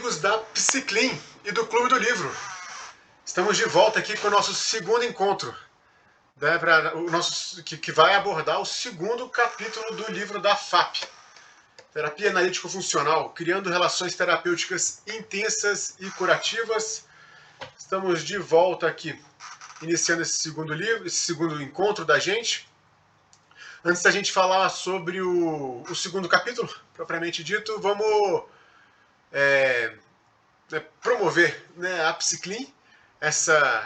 amigos da Psiclean e do Clube do Livro. Estamos de volta aqui com o nosso segundo encontro, né, que vai abordar o segundo capítulo do livro da FAP, Terapia Analítico-Funcional, criando relações terapêuticas intensas e curativas. Estamos de volta aqui, iniciando esse segundo livro, esse segundo encontro da gente. Antes da gente falar sobre o segundo capítulo, propriamente dito, vamos promover, né, a Psiclean,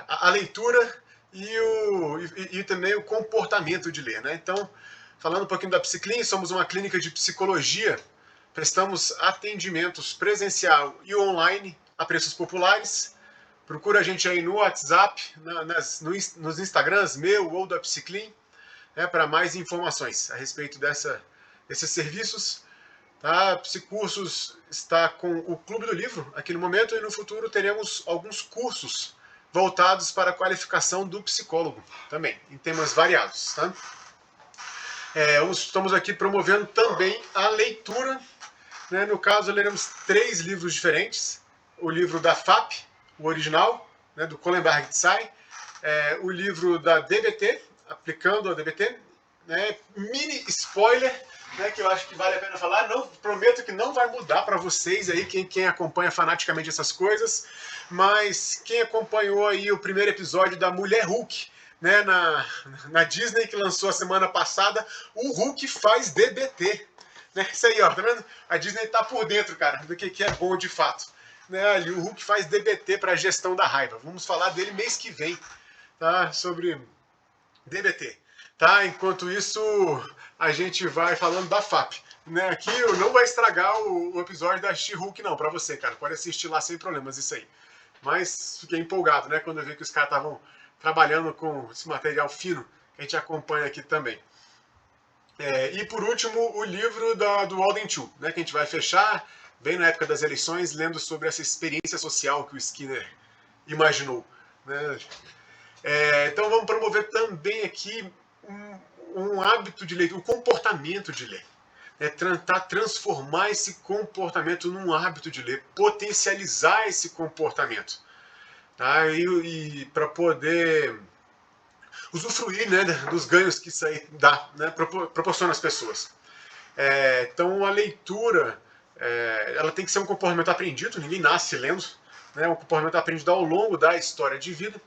a leitura e também o comportamento de ler, né? Então, falando um pouquinho da Psiclean, somos uma clínica de psicologia, prestamos atendimentos presencial e online a preços populares. Procura a gente aí no WhatsApp, nos Instagrams meu ou da Psiclean, né, para mais informações a respeito desses serviços. Tá? Psicursos está com o Clube do Livro aqui no momento, e no futuro teremos alguns cursos voltados para a qualificação do psicólogo também, em temas variados. Tá? Estamos aqui promovendo também a leitura, né? No caso, leremos 3 livros diferentes: o livro da FAP, o original, né, do Kohlenberg Tsai, o livro da DBT, aplicando a DBT, né, mini spoiler, né, que eu acho que vale a pena falar. Não, prometo que não vai mudar para vocês aí, quem acompanha fanaticamente essas coisas, mas quem acompanhou aí o primeiro episódio da Mulher Hulk, né, na Disney, que lançou a semana passada, o Hulk faz DBT. Né, isso aí, ó, tá vendo? A Disney tá por dentro, cara, do que é bom de fato. Né, ali, o Hulk faz DBT para gestão da raiva. Vamos falar dele mês que vem, tá? Sobre DBT. Tá? Enquanto isso, a gente vai falando da FAP. Né? Aqui eu não vai estragar o episódio da She-Hulk, não, pra você, cara. Pode assistir lá sem problemas, isso aí. Mas fiquei empolgado, né? Quando eu vi que os caras estavam trabalhando com esse material fino que a gente acompanha aqui também. E por último, o livro do Walden Chu, né? Que a gente vai fechar, bem na época das eleições, lendo sobre essa experiência social que o Skinner imaginou. Né? Então vamos promover também aqui um hábito de leitura, um comportamento de ler. Tentar transformar esse comportamento num hábito de ler, potencializar esse comportamento. Tá? E para poder usufruir, né, dos ganhos que isso aí dá, né, proporciona às pessoas. Então a leitura, ela tem que ser um comportamento aprendido, ninguém nasce lendo, né, um comportamento aprendido ao longo da história de vida.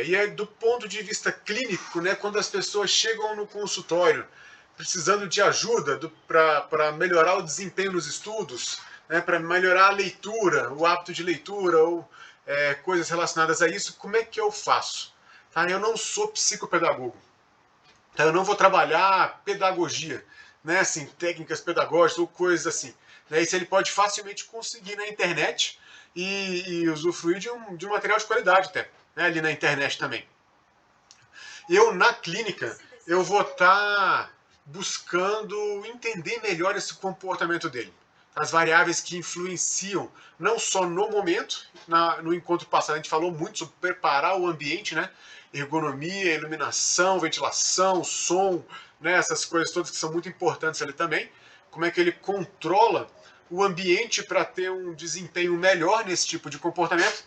E do ponto de vista clínico, né, quando as pessoas chegam no consultório precisando de ajuda para melhorar o desempenho nos estudos, né, para melhorar a leitura, o hábito de leitura ou coisas relacionadas a isso, como é que eu faço? Tá? Eu não sou psicopedagogo. Tá? Eu não vou trabalhar pedagogia, né, assim, técnicas pedagógicas ou coisas assim. Né? Isso ele pode facilmente conseguir na internet e usufruir de um material de qualidade até. Né, ali na internet também. Eu, na clínica, eu vou estar buscando entender melhor esse comportamento dele. As variáveis que influenciam, não só no momento, no encontro passado a gente falou muito sobre preparar o ambiente, né? Ergonomia, iluminação, ventilação, som, né? Essas coisas todas que são muito importantes ali também. Como é que ele controla o ambiente para ter um desempenho melhor nesse tipo de comportamento.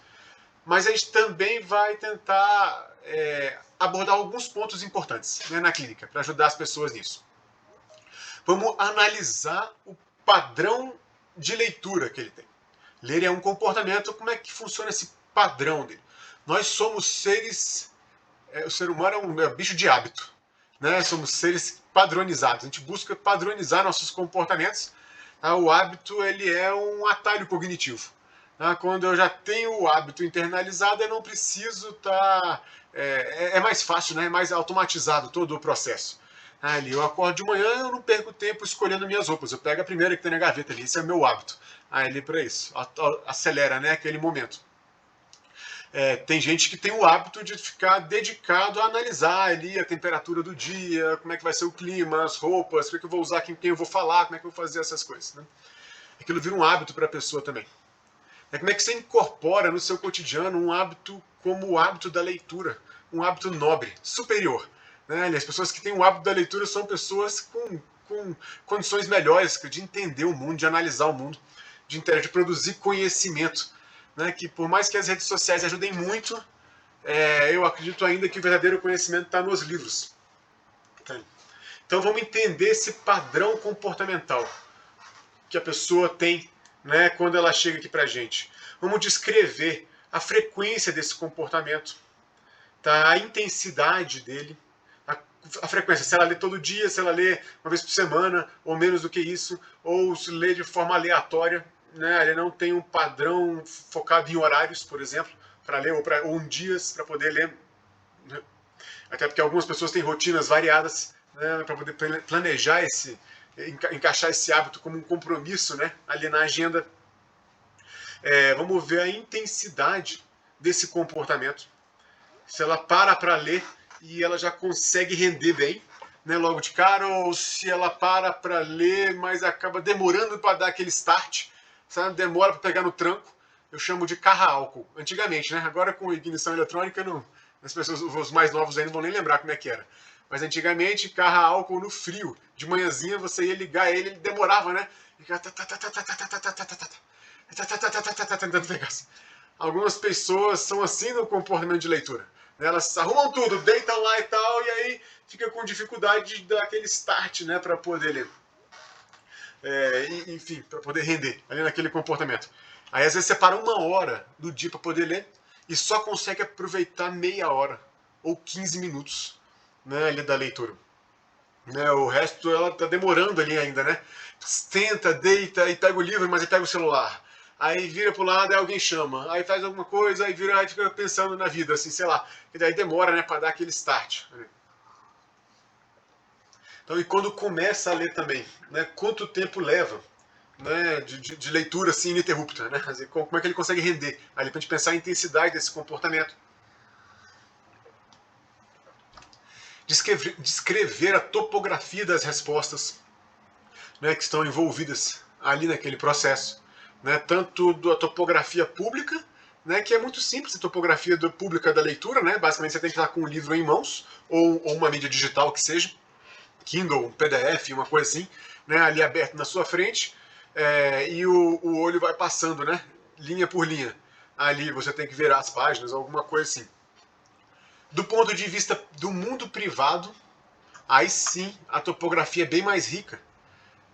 Mas a gente também vai tentar abordar alguns pontos importantes, né, na clínica, para ajudar as pessoas nisso. Vamos analisar o padrão de leitura que ele tem. Ler é um comportamento, como é que funciona esse padrão dele? Nós somos seres... o ser humano é um bicho de hábito. Né? Somos seres padronizados. A gente busca padronizar nossos comportamentos. Tá? O hábito ele é um atalho cognitivo. Quando eu já tenho o hábito internalizado, eu não preciso estar... É mais fácil, né? É mais automatizado todo o processo. Ali, eu acordo de manhã, eu não perco tempo escolhendo minhas roupas. Eu pego a primeira que tem na gaveta ali. Esse é o meu hábito. Ali para isso. Acelera, né, aquele momento. Tem gente que tem o hábito de ficar dedicado a analisar ali a temperatura do dia, como é que vai ser o clima, as roupas, o que eu vou usar, com quem eu vou falar, como é que eu vou fazer essas coisas. Né? Aquilo vira um hábito para a pessoa também. Como é que você incorpora no seu cotidiano um hábito como o hábito da leitura, um hábito nobre, superior. Né? As pessoas que têm o hábito da leitura são pessoas com condições melhores de entender o mundo, de analisar o mundo. de interagir, de produzir conhecimento. Né? Que por mais que as redes sociais ajudem muito, eu acredito ainda que o verdadeiro conhecimento está nos livros. Então vamos entender esse padrão comportamental que a pessoa tem, né, quando ela chega aqui pra gente. Vamos descrever a frequência desse comportamento, tá? A intensidade dele, a frequência, se ela lê todo dia, se ela lê uma vez por semana, ou menos do que isso, ou se lê de forma aleatória, né? Ele não tem um padrão focado em horários, por exemplo, para ler, ou em dias para poder ler, né? Até porque algumas pessoas têm rotinas variadas, né, para poder planejar encaixar esse hábito como um compromisso, né, ali na agenda. Vamos ver a intensidade desse comportamento. Se ela para ler e ela já consegue render bem, né, logo de cara, ou se ela para ler, mas acaba demorando para dar aquele start, sabe? Demora para pegar no tranco. Eu chamo de carra-álcool. Antigamente, né? Agora com ignição eletrônica, não, as pessoas, os mais novos aí não vão nem lembrar como é que era. Mas antigamente, carra-álcool no frio. De manhãzinha você ia ligar ele demorava, né? Tentando pegar. Algumas pessoas são assim no comportamento de leitura. Elas arrumam tudo, deitam lá e tal, e aí fica com dificuldade de dar aquele start, né, para poder ler. Enfim, para poder render ali naquele comportamento. Aí às vezes você para uma hora do dia para poder ler e só consegue aproveitar meia hora ou 15 minutos, né, ali da leitura. Né, o resto ela tá demorando ali ainda, né? Tenta, deita e pega o livro, mas aí pega o celular. Aí vira pro lado, aí alguém chama. Aí faz alguma coisa, aí vira, aí fica pensando na vida, assim, sei lá. E daí demora, né, para dar aquele start. Então, e quando começa a ler também, né, quanto tempo leva, né, de leitura assim ininterrupta, né? Como é que ele consegue render? Ali para a gente pensar a intensidade desse comportamento. Descrever a topografia das respostas, né, que estão envolvidas ali naquele processo. Né, tanto da topografia pública, né, que é muito simples, a topografia pública da leitura, né, basicamente você tem que estar com um livro em mãos, ou uma mídia digital que seja, Kindle, um PDF, uma coisa assim, né, ali aberto na sua frente, e o olho vai passando, né, linha por linha. Ali você tem que virar as páginas, alguma coisa assim. Do ponto de vista do mundo privado, aí sim a topografia é bem mais rica.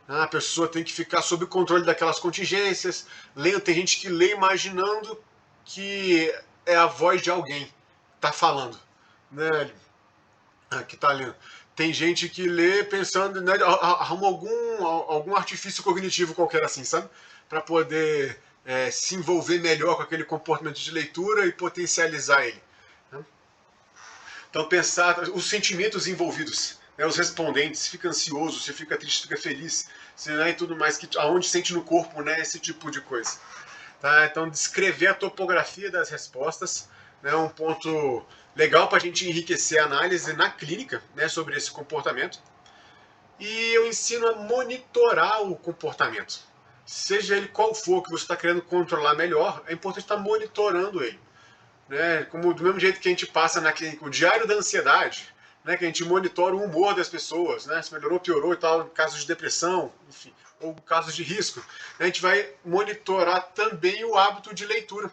A pessoa tem que ficar sob o controle daquelas contingências. Tem gente que lê imaginando que é a voz de alguém que está falando, né? Que está lendo. Tem gente que lê pensando, né, arruma algum artifício cognitivo qualquer assim, sabe? Para poder se envolver melhor com aquele comportamento de leitura e potencializar ele. Né? Então pensar os sentimentos envolvidos, né, os respondentes, se fica ansioso, se fica triste, se fica feliz, se, né, e tudo mais, aonde sente no corpo, né, esse tipo de coisa. Tá? Então descrever a topografia das respostas, né, é um ponto legal para a gente enriquecer a análise na clínica, né, sobre esse comportamento. E eu ensino a monitorar o comportamento. Seja ele qual for que você está querendo controlar melhor, é importante estar monitorando ele. Né? Como do mesmo jeito que a gente passa na clínica o diário da ansiedade, né, que a gente monitora o humor das pessoas, né, se melhorou, piorou e tal, em casos de depressão, enfim, ou casos de risco, a gente vai monitorar também o hábito de leitura.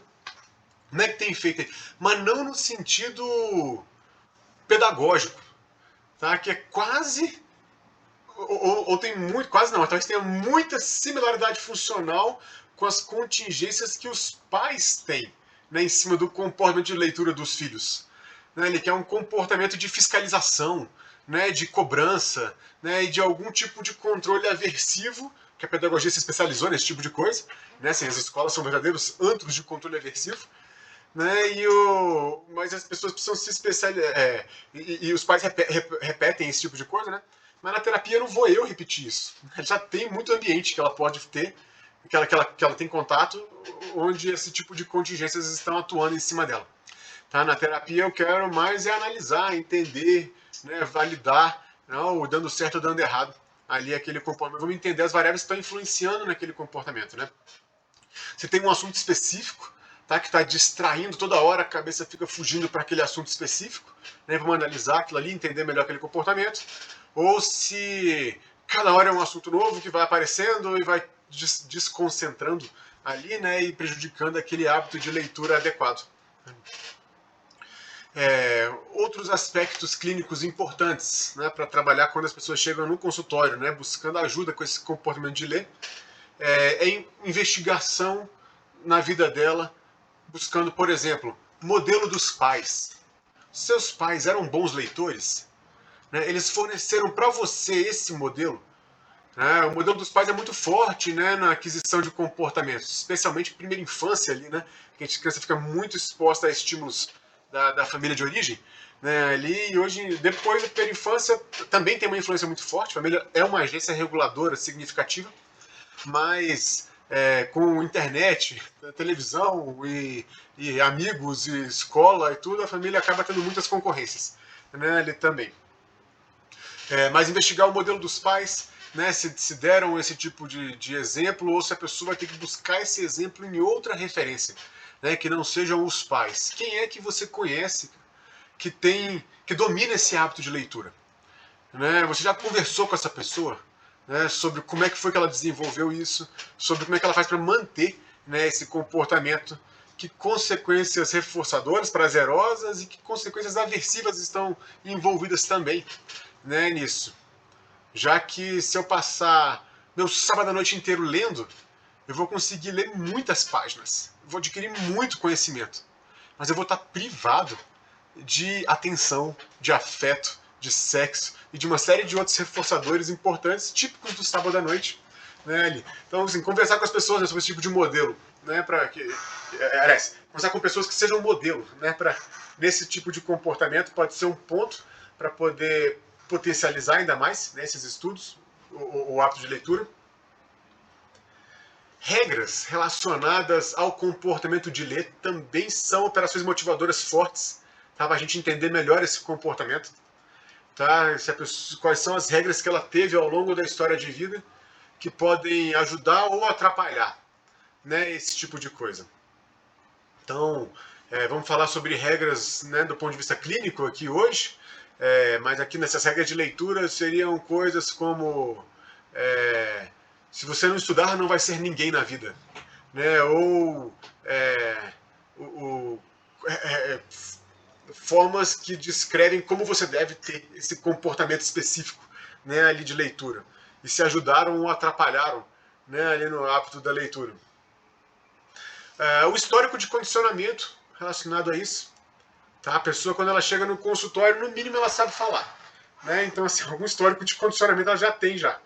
Como é que tem feito? Mas não no sentido pedagógico, tá? Que é quase, ou tem muito, quase não, talvez tenha muita similaridade funcional com as contingências que os pais têm, né, em cima do comportamento de leitura dos filhos. Né, ele quer um comportamento de fiscalização, né, de cobrança, né, e de algum tipo de controle aversivo, que a pedagogia se especializou nesse tipo de coisa. Né, assim, as escolas são verdadeiros antros de controle aversivo. Né, mas as pessoas precisam se especializar. E os pais repetem esse tipo de coisa, né? Mas na terapia não vou eu repetir isso. Já tem muito ambiente que ela pode ter, que ela tem contato, onde esse tipo de contingências estão atuando em cima dela. Tá? Na terapia eu quero mais analisar, entender, né, validar, não, dando certo ou dando errado ali aquele comportamento. Vamos entender as variáveis que estão influenciando naquele comportamento. Né? Se tem um assunto específico, tá, que está distraindo toda hora, a cabeça fica fugindo para aquele assunto específico, né, vamos analisar aquilo ali, entender melhor aquele comportamento. Ou se cada hora é um assunto novo que vai aparecendo e vai desconcentrando ali, né, e prejudicando aquele hábito de leitura adequado. Outros aspectos clínicos importantes, né, para trabalhar quando as pessoas chegam no consultório, né, buscando ajuda com esse comportamento de ler, investigação na vida dela, buscando, por exemplo, modelo dos pais. Seus pais eram bons leitores? Né, eles forneceram para você esse modelo? O modelo dos pais é muito forte, né, na aquisição de comportamentos, especialmente na primeira infância ali, né, que a criança fica muito exposta a estímulos da família de origem, né, ali, e hoje, depois da primeira infância, também tem uma influência muito forte. A família é uma agência reguladora significativa, mas com internet, televisão e amigos e escola e tudo, a família acaba tendo muitas concorrências, né, ali também. Mas investigar o modelo dos pais, né, se deram esse tipo de exemplo, ou se a pessoa vai ter que buscar esse exemplo em outra referência, né, que não sejam os pais. Quem é que você conhece que domina esse hábito de leitura? Né? Você já conversou com essa pessoa, né, sobre como é que foi que ela desenvolveu isso, sobre como é que ela faz para manter, né, esse comportamento, que consequências reforçadoras, prazerosas e que consequências aversivas estão envolvidas também, né, nisso. Já que se eu passar meu sábado à noite inteiro lendo, eu vou conseguir ler muitas páginas, vou adquirir muito conhecimento, mas eu vou estar privado de atenção, de afeto, de sexo e de uma série de outros reforçadores importantes, típicos do sábado à noite, né, ali. Então, assim, conversar com as pessoas, né, sobre esse tipo de modelo, né, conversar com pessoas que sejam modelo, né, nesse tipo de comportamento pode ser um ponto para poder potencializar ainda mais, né, esses estudos, o hábito de leitura. Regras relacionadas ao comportamento de ler também são operações motivadoras fortes, tá, para a gente entender melhor esse comportamento. Tá? Quais são as regras que ela teve ao longo da história de vida que podem ajudar ou atrapalhar, né, esse tipo de coisa. Então, vamos falar sobre regras, né, do ponto de vista clínico aqui hoje, mas aqui nessas regras de leitura seriam coisas como se você não estudar, não vai ser ninguém na vida, né? Ou formas que descrevem como você deve ter esse comportamento específico, né, ali de leitura, e se ajudaram ou atrapalharam, né, ali no hábito da leitura. O histórico de condicionamento relacionado a isso, tá? A pessoa, quando ela chega no consultório, no mínimo ela sabe falar, né? Então, assim, algum histórico de condicionamento ela já tem já,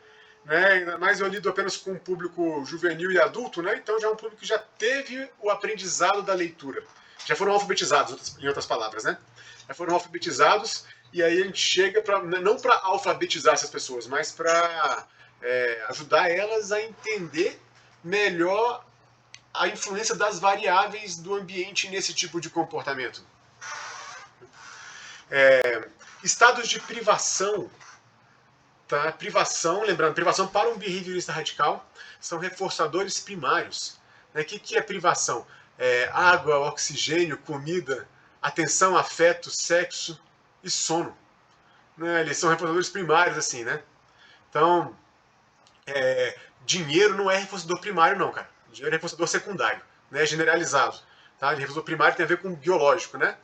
né? Ainda mais eu lido apenas com um público juvenil e adulto, né? Então já é um público que já teve o aprendizado da leitura, já foram alfabetizados, em outras palavras, né? Já foram alfabetizados, e aí a gente chega não para alfabetizar essas pessoas, mas para ajudar elas a entender melhor a influência das variáveis do ambiente nesse tipo de comportamento. Estados de privação, tá? Lembrando, privação para um behaviorista radical são reforçadores primários. O que é privação? Água, oxigênio, comida, atenção, afeto, sexo e sono. Né? Eles são reforçadores primários, assim, né? Então, dinheiro não é reforçador primário, não, cara. Dinheiro é reforçador secundário, né? Generalizado. Tá? Reforçador primário tem a ver com biológico, né?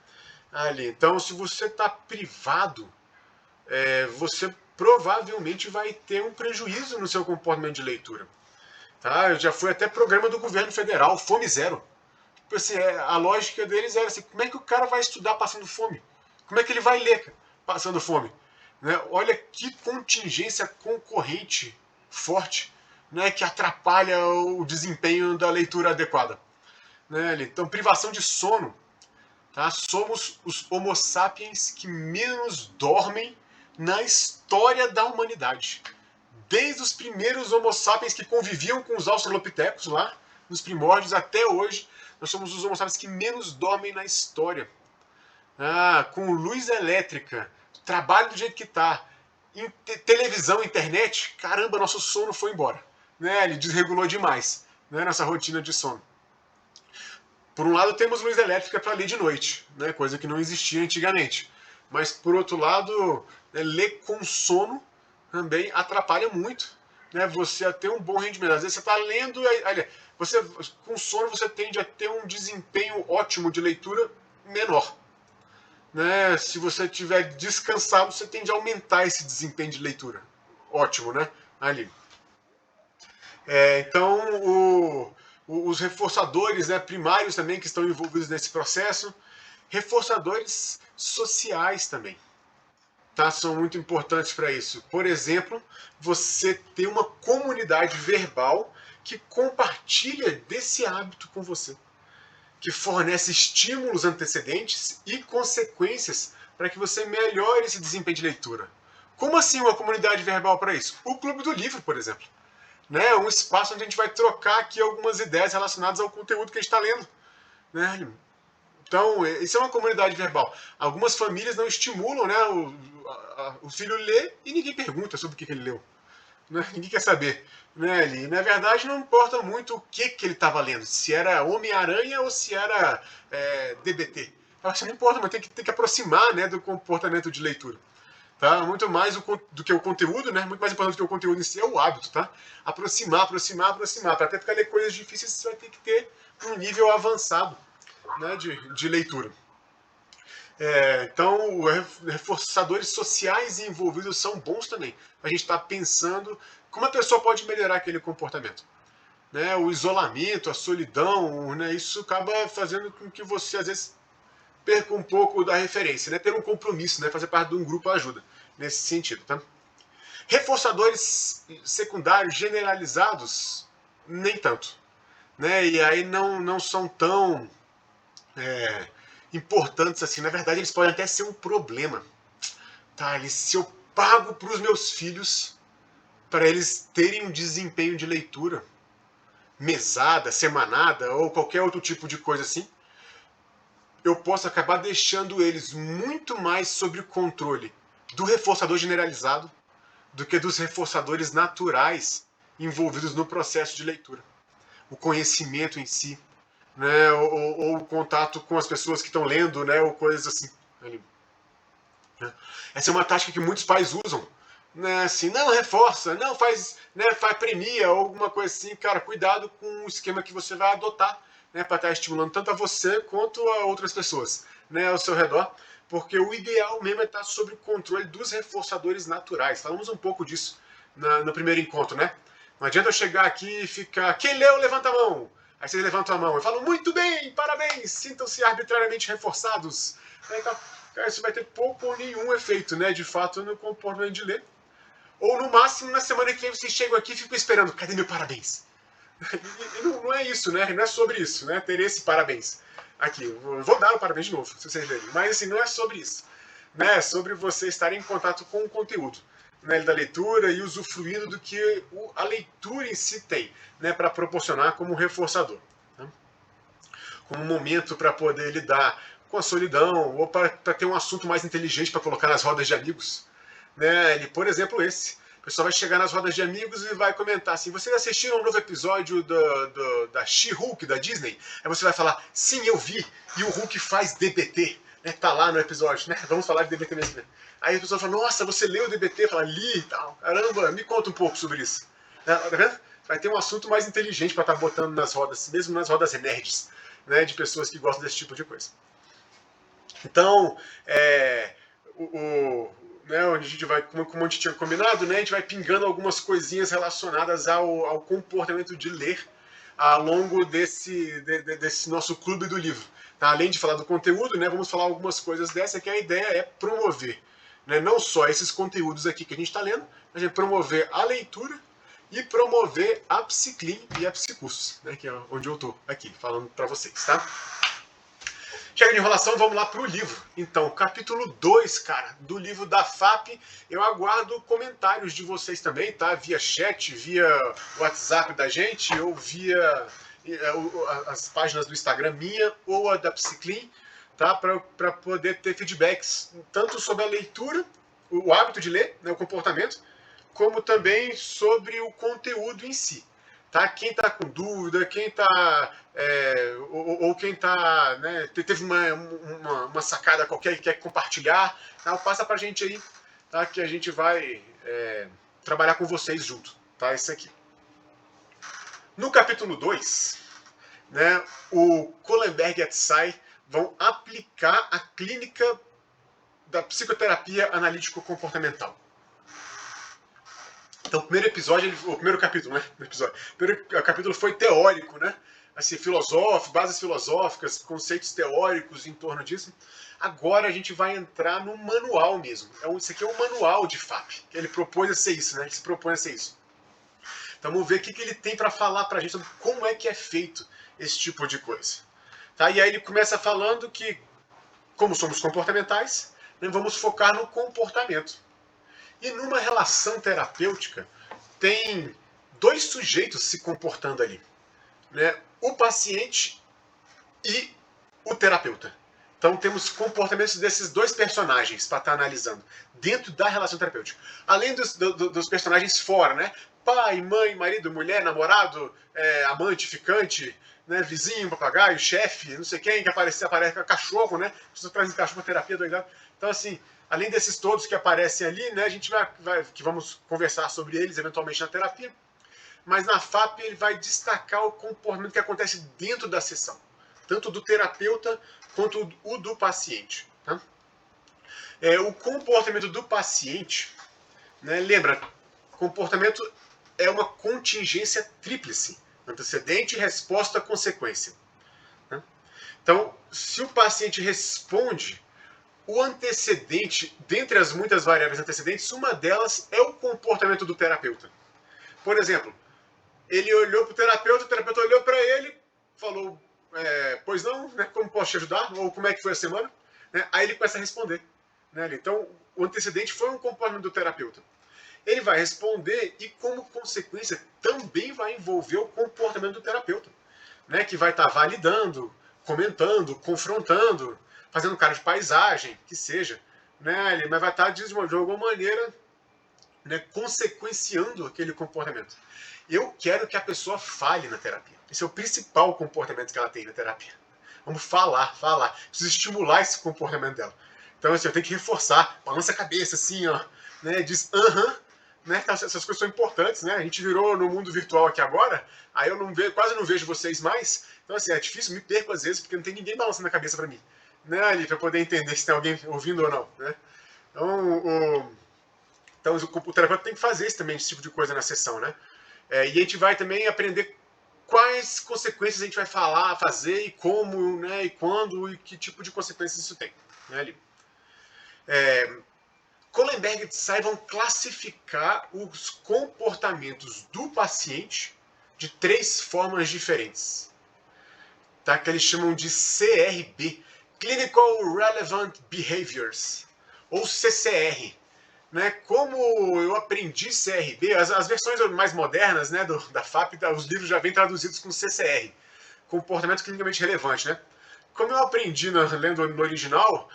Ali. Então, se você está privado, você provavelmente vai ter um prejuízo no seu comportamento de leitura. Tá? Eu já fui até programa do governo federal, Fome Zero. Assim, a lógica deles era assim, como é que o cara vai estudar passando fome? Como é que ele vai ler passando fome? Né? Olha que contingência concorrente forte, né, que atrapalha o desempenho da leitura adequada. Né? Então, privação de sono. Tá? Somos os homo sapiens que menos dormem na história da humanidade. Desde os primeiros homo sapiens que conviviam com os australopitecos lá, nos primórdios, até hoje, nós somos os homo sapiens que menos dormem na história. Com luz elétrica, trabalho do jeito que está, televisão, internet, caramba, nosso sono foi embora. Né? Ele desregulou demais, né, nossa rotina de sono. Por um lado, temos luz elétrica para ler de noite, né, coisa que não existia antigamente. Mas, por outro lado, ler com sono também atrapalha muito, né, você a ter um bom rendimento. Às vezes você está lendo, você, com sono você tende a ter um desempenho ótimo de leitura menor. Né? Se você estiver descansado, você tende a aumentar esse desempenho de leitura. Ótimo, né? Ali. Então, os reforçadores, né, primários também que estão envolvidos nesse processo, reforçadores sociais também, tá? São muito importantes para isso. Por exemplo, você ter uma comunidade verbal que compartilha desse hábito com você, que fornece estímulos antecedentes e consequências para que você melhore esse desempenho de leitura. Como assim uma comunidade verbal para isso? O Clube do Livro, por exemplo. Né? Um espaço onde a gente vai trocar aqui algumas ideias relacionadas ao conteúdo que a gente está lendo. Né? Então, isso é uma comunidade verbal. Algumas famílias não estimulam, né, o filho ler e ninguém pergunta sobre o que ele leu. Né? Ninguém quer saber. Né? E, na verdade, não importa muito o que ele estava lendo. Se era Homem-Aranha ou se era DBT. Isso não importa, mas tem que aproximar, né, do comportamento de leitura. Tá? Muito mais do que o conteúdo, né? Muito mais importante do que o conteúdo em si é o hábito, tá? Aproximar. Para até ficar ler coisas difíceis, você vai ter que ter um nível avançado, né, de leitura. Então, reforçadores sociais envolvidos são bons também. A gente está pensando como a pessoa pode melhorar aquele comportamento. Né? O isolamento, a solidão, né? Isso acaba fazendo com que você, às vezes, perca um pouco da referência. Né? Ter um compromisso, né? Fazer parte de um grupo ajuda nesse sentido. Tá? Reforçadores secundários generalizados, nem tanto. Né? E aí não são tão importantes assim. Na verdade, eles podem até ser um problema. Tá? Se eu pago para os meus filhos para eles terem um desempenho de leitura, mesada, semanada ou qualquer outro tipo de coisa assim, eu posso acabar deixando eles muito mais sob o controle do reforçador generalizado do que dos reforçadores naturais envolvidos no processo de leitura. O conhecimento em si, né, ou o contato com as pessoas que estão lendo, né, ou coisas assim. Essa é uma tática que muitos pais usam. Né, assim, não reforça, não faz, né, faz premia ou alguma coisa assim. Cara, cuidado com o esquema que você vai adotar, né, para estar estimulando tanto a você quanto a outras pessoas, né, ao seu redor, porque o ideal mesmo é estar sob o controle dos reforçadores naturais. Falamos um pouco disso no primeiro encontro, né? Não adianta eu chegar aqui e ficar, quem leu, levanta a mão. Aí vocês levantam a mão. Eu falo, muito bem, parabéns, sintam-se arbitrariamente reforçados. Então, cara, isso vai ter pouco ou nenhum efeito, né, de fato, no comportamento de ler. Ou no máximo, na semana que vem, vocês chegam aqui e ficam esperando, cadê meu parabéns? E não é isso, né? Não é sobre isso, né? Ter esse parabéns. Aqui, eu vou dar o parabéns de novo, se vocês verem. Mas assim, não é sobre isso. Né? É sobre você estar em contato com o conteúdo, né, da leitura e usufruindo do que a leitura em si tem, né, para proporcionar como reforçador. Né? Como um momento para poder lidar com a solidão, ou para ter um assunto mais inteligente para colocar nas rodas de amigos. Né? Por exemplo, esse. O pessoal vai chegar nas rodas de amigos e vai comentar assim, vocês assistiram um novo episódio da She-Hulk, da Disney? Aí você vai falar, sim, eu vi, e o Hulk faz DBT. Né? Tá lá no episódio, né? Vamos falar de DBT mesmo. Né? Aí a pessoa fala, nossa, você leu o DBT? Fala, li e tal. Caramba, me conta um pouco sobre isso. Tá vendo? Vai ter um assunto mais inteligente para estar botando nas rodas, mesmo nas rodas nerds, né? De pessoas que gostam desse tipo de coisa. Então, né, onde a gente vai, como a gente tinha combinado, né, a gente vai pingando algumas coisinhas relacionadas ao comportamento de ler ao longo desse nosso clube do livro. Tá? Além de falar do conteúdo, né, vamos falar algumas coisas dessa, que a ideia é promover, né, não só esses conteúdos aqui que a gente está lendo, mas é promover a leitura e promover a Psiclean e a Psicursos, né, que é onde eu estou aqui falando para vocês, tá? Chega de enrolação, vamos lá pro livro. Então, capítulo 2, cara, do livro da FAP. Eu aguardo comentários de vocês também, tá? Via chat, via WhatsApp da gente, ou via as páginas do Instagram minha ou a da Psiclean, tá? Para poder ter feedbacks, tanto sobre a leitura, o hábito de ler, né, o comportamento, como também sobre o conteúdo em si. Tá? Quem está com dúvida, quem está ou quem está, né, teve uma sacada qualquer e quer compartilhar, tá? Passa para a gente aí, tá? Que a gente vai trabalhar com vocês junto. Tá? Isso aqui. No capítulo 2, né, o Kohlenberg e Atsai vão aplicar a clínica da psicoterapia analítico-comportamental. Então, o primeiro capítulo, né? O primeiro capítulo foi teórico, né? Assim, filosófico, bases filosóficas, conceitos teóricos em torno disso. Agora a gente vai entrar no manual mesmo. Isso aqui é um manual de FAP. Ele propôs a ser isso, né? Ele se propõe a ser isso. Então vamos ver o que ele tem para falar para a gente sobre como é que é feito esse tipo de coisa. Tá? E aí ele começa falando que, como somos comportamentais, né, vamos focar no comportamento. E numa relação terapêutica, tem dois sujeitos se comportando ali, né? O paciente e o terapeuta. Então temos comportamentos desses dois personagens para estar analisando dentro da relação terapêutica. Além dos personagens fora, né? Pai, mãe, marido, mulher, namorado, amante, ficante, né? Vizinho, papagaio, chefe, não sei quem, que aparece cachorro, né? As pessoas trazem cachorro para terapia doidado. Então assim, além desses todos que aparecem ali, né? A gente vamos conversar sobre eles eventualmente na terapia. Mas na FAP ele vai destacar o comportamento que acontece dentro da sessão, tanto do terapeuta quanto o do paciente. Tá? O comportamento do paciente, né, lembra, comportamento é uma contingência tríplice, antecedente, resposta, consequência. Tá? Então, se o paciente responde, o antecedente, dentre as muitas variáveis antecedentes, uma delas é o comportamento do terapeuta. Por exemplo, ele olhou para o terapeuta olhou para ele, falou, pois não, né, como posso te ajudar? Ou como é que foi a semana? Né? Aí ele começa a responder. Né? Então, o antecedente foi um comportamento do terapeuta. Ele vai responder e, como consequência, também vai envolver o comportamento do terapeuta. Né? Que vai estar validando, comentando, confrontando, fazendo cara de paisagem, que seja. Né? Mas vai estar, de alguma maneira, né, consequenciando aquele comportamento. Eu quero que a pessoa fale na terapia. Esse é o principal comportamento que ela tem na terapia. Vamos falar. Preciso estimular esse comportamento dela. Então, assim, eu tenho que reforçar, balança a cabeça, assim, ó, né, diz aham, né, essas coisas são importantes, né, a gente virou no mundo virtual aqui agora, aí eu quase não vejo vocês mais, então, assim, é difícil, me perco às vezes, porque não tem ninguém balançando a cabeça pra mim, né, ali, pra poder entender se tem alguém ouvindo ou não, né. Então, o terapeuta tem que fazer esse tipo de coisa na sessão, né? E a gente vai também aprender quais consequências a gente vai fazer e como, né? E quando e que tipo de consequências isso tem. Né, ali. Kohlenberg e Tsai vão classificar os comportamentos do paciente de 3 formas diferentes. Tá? Que eles chamam de CRB, Clinical Relevant Behaviors, ou CCR. Né, como eu aprendi CRB, as versões mais modernas, né, da FAP, os livros já vêm traduzidos com CCR, comportamento clinicamente relevante. Né? Como eu aprendi lendo no original,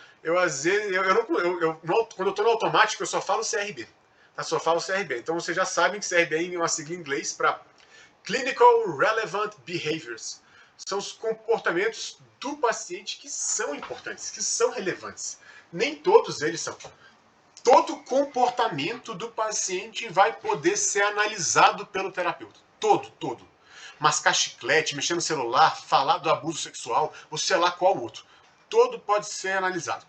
quando eu estou no automático, eu só falo CRB. Tá? Só falo CRB. Então vocês já sabem que CRB é uma sigla em inglês para Clinical Relevant Behaviors. São os comportamentos do paciente que são importantes, que são relevantes. Nem todos eles são. Todo comportamento do paciente vai poder ser analisado pelo terapeuta. Todo. Mascar chiclete, mexer no celular, falar do abuso sexual, ou sei lá qual outro. Todo pode ser analisado.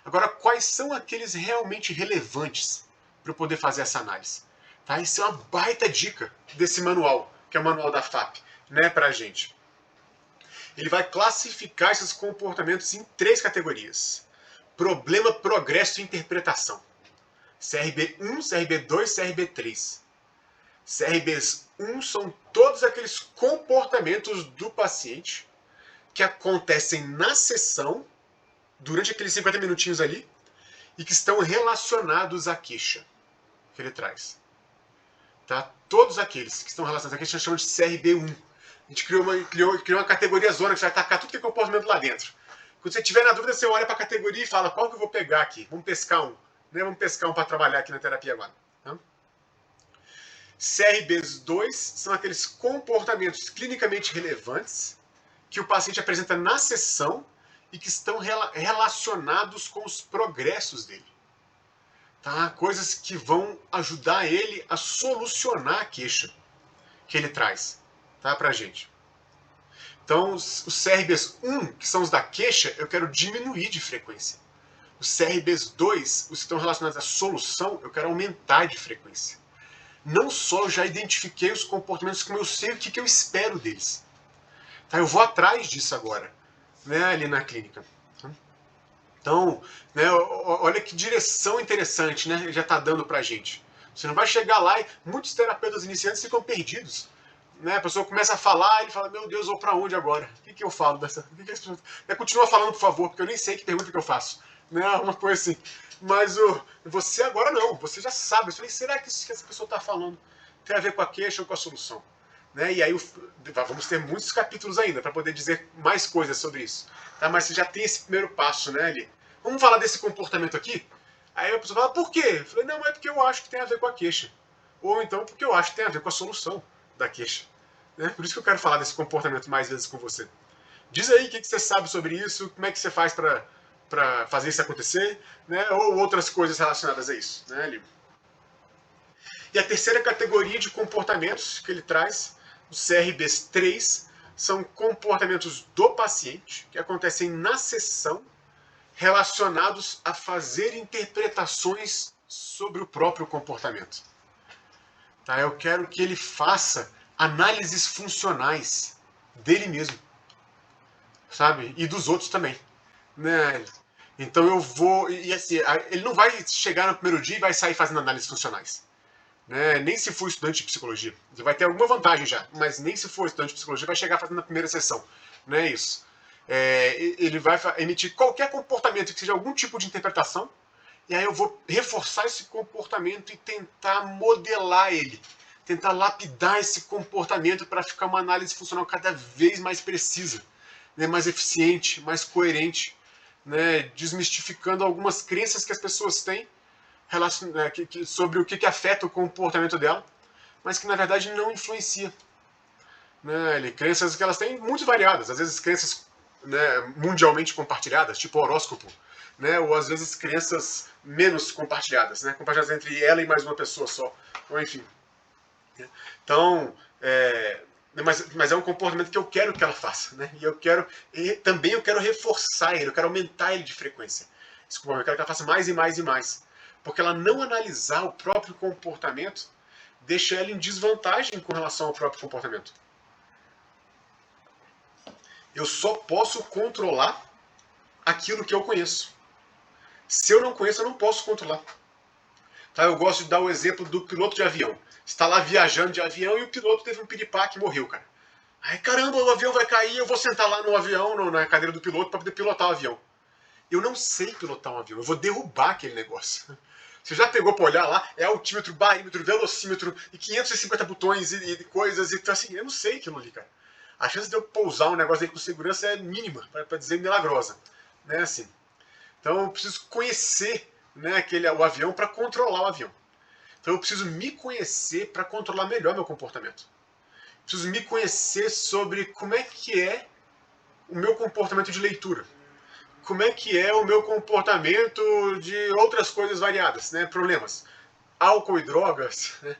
Agora, quais são aqueles realmente relevantes para eu poder fazer essa análise? Tá? Isso é uma baita dica desse manual, que é o manual da FAP, né, pra gente. Ele vai classificar esses comportamentos em 3 categorias. Problema, progresso e interpretação. CRB1, CRB2, CRB3. CRB1 são todos aqueles comportamentos do paciente que acontecem na sessão, durante aqueles 50 minutinhos ali, e que estão relacionados à queixa que ele traz. Tá? Todos aqueles que estão relacionados à queixa chamam de CRB1. A gente criou uma categoria zona que vai tacar tudo que é comportamento lá dentro. Quando você tiver na dúvida, você olha para a categoria e fala, qual que eu vou pegar aqui? Vamos pescar um. Né? Vamos pescar um para trabalhar aqui na terapia agora. Tá? CRBs2 são aqueles comportamentos clinicamente relevantes que o paciente apresenta na sessão e que estão relacionados com os progressos dele. tá? Coisas que vão ajudar ele a solucionar a queixa que ele traz, tá, pra gente. Então, os CRBs 1, que são os da queixa, eu quero diminuir de frequência. Os CRBs 2, os que estão relacionados à solução, eu quero aumentar de frequência. Não só eu já identifiquei os comportamentos, como eu sei o que eu espero deles. Tá? Eu vou atrás disso agora, né, ali na clínica. Então, né, olha que direção interessante, né, já está dando pra gente. Você não vai chegar lá e muitos terapeutas iniciantes ficam perdidos. Né, a pessoa começa a falar, ele fala, meu Deus, vou pra onde agora? O que eu falo dessa? Continua falando, por favor, porque eu nem sei que pergunta que eu faço. Né, uma coisa assim. Mas você agora não, você já sabe. Eu falei, será que isso que essa pessoa está falando tem a ver com a queixa ou com a solução? Né, e aí vamos ter muitos capítulos ainda para poder dizer mais coisas sobre isso. Tá? Mas você já tem esse primeiro passo, né, ali. Vamos falar desse comportamento aqui? Aí a pessoa fala, por quê? Eu falei, não, é porque eu acho que tem a ver com a queixa. Ou então porque eu acho que tem a ver com a solução da queixa. Né? Por isso que eu quero falar desse comportamento mais vezes com você. Diz aí o que você sabe sobre isso, como é que você faz para fazer isso acontecer, né? Ou outras coisas relacionadas a isso. Né? E a terceira categoria de comportamentos que ele traz, os CRBs 3, são comportamentos do paciente, que acontecem na sessão, relacionados a fazer interpretações sobre o próprio comportamento. Tá? Eu quero que ele faça análises funcionais dele mesmo, sabe? E dos outros também. Né? Então eu vou. E assim, ele não vai chegar no primeiro dia e vai sair fazendo análises funcionais. Né? Nem se for estudante de psicologia. Ele vai ter alguma vantagem já, mas nem se for estudante de psicologia vai chegar fazendo na primeira sessão. Não é isso. Ele vai emitir qualquer comportamento que seja algum tipo de interpretação, e aí eu vou reforçar esse comportamento e tentar modelar ele. Tentar lapidar esse comportamento para ficar uma análise funcional cada vez mais precisa, né? Mais eficiente, mais coerente, né? Desmistificando algumas crenças que as pessoas têm sobre o que afeta o comportamento dela, mas que na verdade não influencia. Né? Crenças que elas têm muito variadas, às vezes crenças, né, mundialmente compartilhadas, tipo horóscopo, né? Ou às vezes crenças menos compartilhadas, né? Compartilhadas entre ela e mais uma pessoa só, ou enfim. Então, mas é um comportamento que eu quero que ela faça, né? E também eu quero reforçar ele, eu quero aumentar ele de frequência. Desculpa, eu quero que ela faça mais e mais e mais. Porque ela não analisar o próprio comportamento deixa ela em desvantagem com relação ao próprio comportamento. Eu só posso controlar aquilo que eu conheço. Se eu não conheço, eu não posso controlar. Tá? Eu gosto de dar o exemplo do piloto de avião. Está lá viajando de avião e o piloto teve um piripaque e morreu, cara. Aí, caramba, o avião vai cair, eu vou sentar lá no avião, na cadeira do piloto, para poder pilotar o avião. Eu não sei pilotar um avião, eu vou derrubar aquele negócio. Você já pegou para olhar lá, é altímetro, barímetro, velocímetro, e 550 botões e coisas, e então, assim, eu não sei aquilo ali, cara. A chance de eu pousar um negócio aí com segurança é mínima, para dizer milagrosa. Né, assim. Então eu preciso conhecer, né, o avião para controlar o avião. Então eu preciso me conhecer para controlar melhor meu comportamento. Eu preciso me conhecer sobre como é que é o meu comportamento de leitura. Como é que é o meu comportamento de outras coisas variadas, né, problemas. Álcool e drogas, né,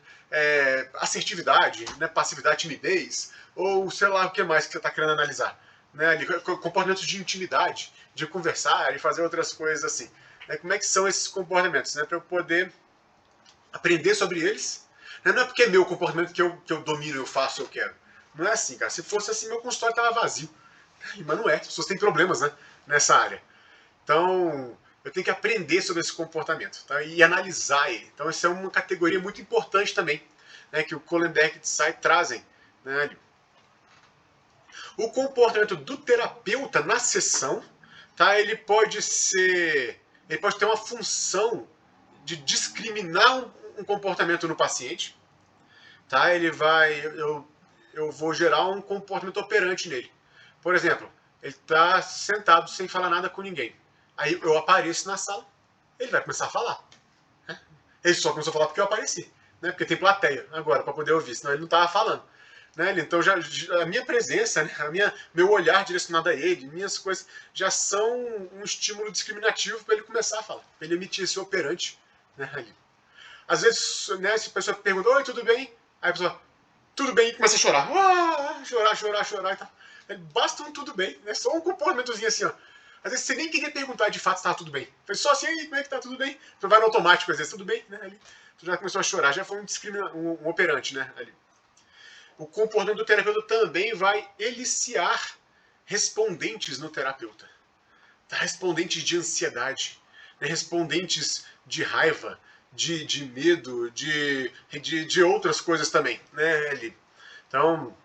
assertividade, né, passividade, timidez, ou sei lá o que mais que você está querendo analisar. Né, comportamentos de intimidade, de conversar e fazer outras coisas assim. Né, como é que são esses comportamentos? Né, para eu poder aprender sobre eles. Né, não é porque é meu comportamento que eu domino, eu faço, eu quero. Não é assim, cara. Se fosse assim, meu consultório estava vazio. Mas não é. As pessoas têm problemas, né, nessa área. Então, eu tenho que aprender sobre esse comportamento, tá? E analisar ele. Então, essa é uma categoria muito importante também, né, que o Kohlenberg e Tsai trazem. Né? O comportamento do terapeuta na sessão, tá? Ele pode ter uma função de discriminar um comportamento no paciente. Tá? Eu vou gerar um comportamento operante nele. Por exemplo, ele está sentado sem falar nada com ninguém. Aí eu apareço na sala, ele vai começar a falar. Né? Ele só começou a falar porque eu apareci. Né? Porque tem plateia agora para poder ouvir, senão ele não estava falando. Né? Então a minha presença, né? Meu olhar direcionado a ele, minhas coisas, já são um estímulo discriminativo para ele começar a falar, para ele emitir esse operante, Né, ali. Às vezes, né, se a pessoa pergunta, oi, tudo bem? Aí a pessoa, tudo bem, e começa a chorar. Chorar e tal. Basta um tudo bem, né? Só um comportamentozinho assim, ó. Às vezes você nem queria perguntar de fato se estava tudo bem. Foi só assim, aí, como é que tá tudo bem? Então vai no automático, às vezes, tudo bem, né? Ali. Tu já começou a chorar, já foi um operante, né? Ali. O comportamento do terapeuta também vai eliciar respondentes no terapeuta. Tá? Respondentes de ansiedade, né? Respondentes de raiva, de medo, de outras coisas também, né? Ali. Então,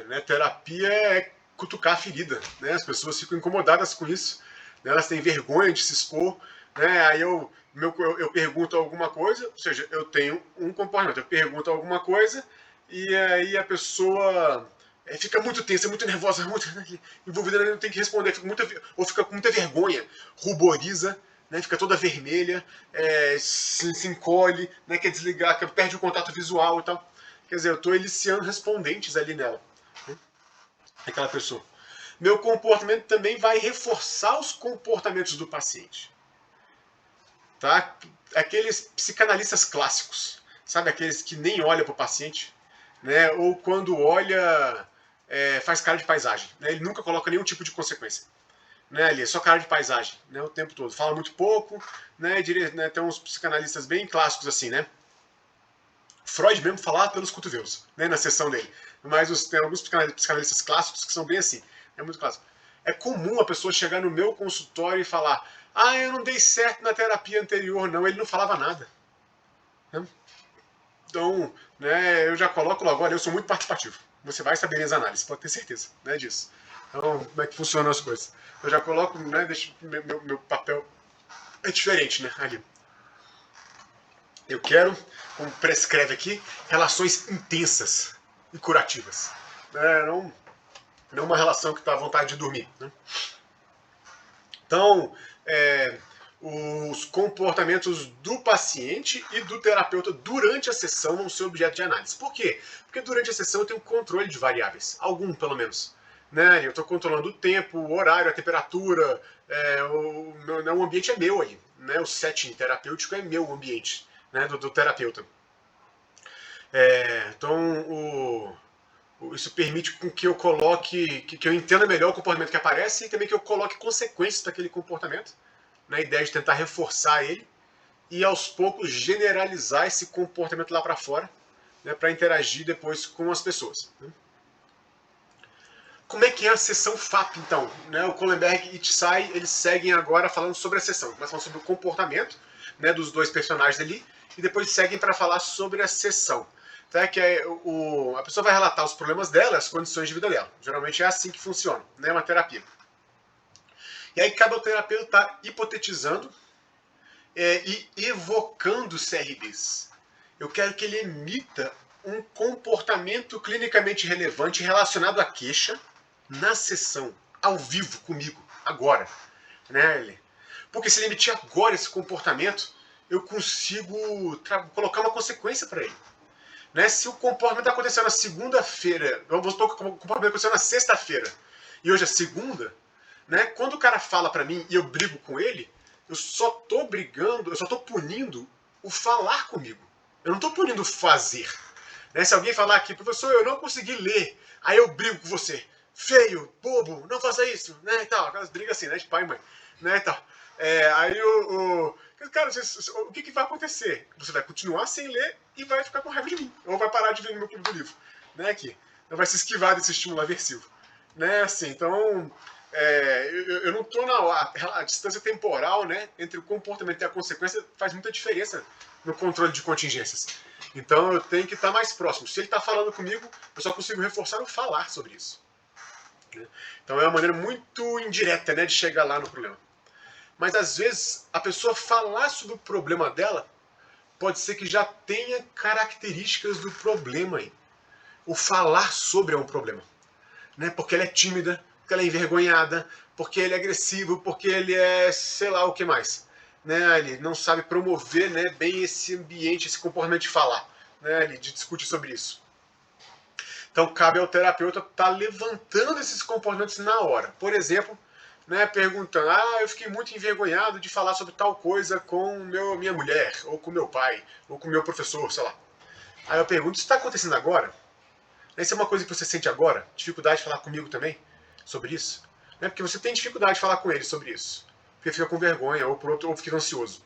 né, terapia é cutucar a ferida, né? As pessoas ficam incomodadas com isso, né? Elas têm vergonha de se expor, né? Aí eu pergunto alguma coisa, ou seja, eu tenho um comportamento, eu pergunto alguma coisa e aí a pessoa fica muito tensa, muito nervosa, muito envolvida, não tem que responder, ou fica com muita vergonha, ruboriza, né, fica toda vermelha, se encolhe, né, quer desligar, perde o contato visual e tal. Quer dizer, eu estou eliciando respondentes ali nela, né, aquela pessoa. Meu comportamento também vai reforçar os comportamentos do paciente. Tá? Aqueles psicanalistas clássicos, sabe? Aqueles que nem olham para o paciente, né? Ou quando olha, faz cara de paisagem. Né? Ele nunca coloca nenhum tipo de consequência. Né, ali, é só cara de paisagem, né, o tempo todo. Fala muito pouco, né, tem uns psicanalistas bem clássicos assim, né? Freud mesmo falava pelos cotovelos, né, na sessão dele. Mas tem alguns psicanalistas clássicos que são bem assim. É muito clássico. É comum a pessoa chegar no meu consultório e falar: ah, eu não dei certo na terapia anterior. Não, ele não falava nada. Né? Então, né, eu já coloco logo, olha, eu sou muito participativo. Você vai saber minhas análises, pode ter certeza, né, disso. Então, como é que funcionam as coisas? Eu já coloco, né, deixo, meu papel é diferente, né, ali. Eu quero, como prescreve aqui, relações intensas e curativas. Não uma relação que está à vontade de dormir. Né? Então, os comportamentos do paciente e do terapeuta durante a sessão vão ser objeto de análise. Por quê? Porque durante a sessão eu tenho controle de variáveis, algum pelo menos. Né? Eu estou controlando o tempo, o horário, a temperatura, o ambiente é meu aí. Né? O setting terapêutico é meu ambiente, né? do terapeuta. Então, isso permite com que eu coloque, que eu entenda melhor o comportamento que aparece e também que eu coloque consequências para aquele comportamento, na ideia de tentar reforçar ele e aos poucos generalizar esse comportamento lá para fora, né, para interagir depois com as pessoas. Né? Como é que é a sessão FAP, então? Né, o Kohlenberg e Tsai, eles seguem agora falando sobre a sessão. Começam falando sobre o comportamento, né, dos dois personagens ali, e depois seguem para falar sobre a sessão. Tá? Que a pessoa vai relatar os problemas dela, as condições de vida dela. Geralmente é assim que funciona, né, uma terapia. E aí cada terapeuta está hipotetizando e evocando CRBs. Eu quero que ele emita um comportamento clinicamente relevante relacionado à queixa na sessão, ao vivo, comigo, agora. Né? Porque se ele emitir agora esse comportamento, eu consigo colocar uma consequência para ele. Né? Se o comportamento aconteceu na segunda-feira, vamos supor que o comportamento aconteceu na sexta-feira, e hoje é segunda, né? Quando o cara fala para mim e eu brigo com ele, eu só tô brigando, eu só tô punindo o falar comigo. Eu não tô punindo o fazer. Né? Se alguém falar aqui, professor, eu não consegui ler, aí eu brigo com você. Feio, bobo, não faça isso, né? E tal, aquelas brigas assim, né? De pai e mãe, né? E tal. Aí cara, o que vai acontecer? Você vai continuar sem ler e vai ficar com raiva de mim. Ou vai parar de ver no meu clube do livro. Né? Aqui. Então vai se esquivar desse estímulo aversivo. Né? Assim, então, eu não estou a distância temporal, né, entre o comportamento e a consequência faz muita diferença no controle de contingências. Então eu tenho que estar mais próximo. Se ele está falando comigo, eu só consigo reforçar o falar sobre isso. Né? Então é uma maneira muito indireta, né, de chegar lá no problema. Mas às vezes a pessoa falar sobre o problema dela pode ser que já tenha características do problema aí. O falar sobre é um problema. Né? Porque ela é tímida, porque ela é envergonhada, porque ele é agressivo, porque ele é sei lá o que mais. Né? Ele não sabe promover, né, bem esse ambiente, esse comportamento de falar, né, de discutir sobre isso. Então cabe ao terapeuta estar levantando esses comportamentos na hora. Por exemplo, né, perguntando, eu fiquei muito envergonhado de falar sobre tal coisa com minha mulher, ou com meu pai, ou com meu professor, sei lá. Aí eu pergunto, isso está acontecendo agora? Isso é uma coisa que você sente agora? Dificuldade de falar comigo também sobre isso? Né, porque você tem dificuldade de falar com ele sobre isso. Porque fica com vergonha, ou por outro, ou fica ansioso.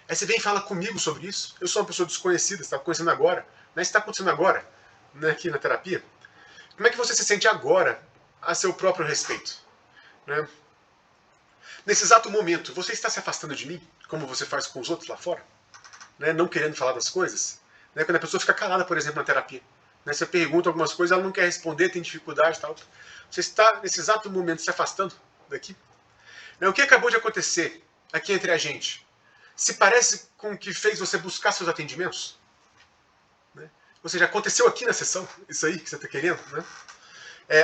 Aí você vem e fala comigo sobre isso. Eu sou uma pessoa desconhecida, está acontecendo agora. Né, isso está acontecendo agora, né, aqui na terapia. Como é que você se sente agora a seu próprio respeito? Né? Nesse exato momento, você está se afastando de mim, como você faz com os outros lá fora? Né? Não querendo falar das coisas? Né? Quando a pessoa fica calada, por exemplo, na terapia. Né? Você pergunta algumas coisas, ela não quer responder, tem dificuldade e tal. Você está, nesse exato momento, se afastando daqui? Né? O que acabou de acontecer aqui entre a gente? Se parece com o que fez você buscar seus atendimentos? Né? Ou seja, aconteceu aqui na sessão, isso aí que você está querendo? Né?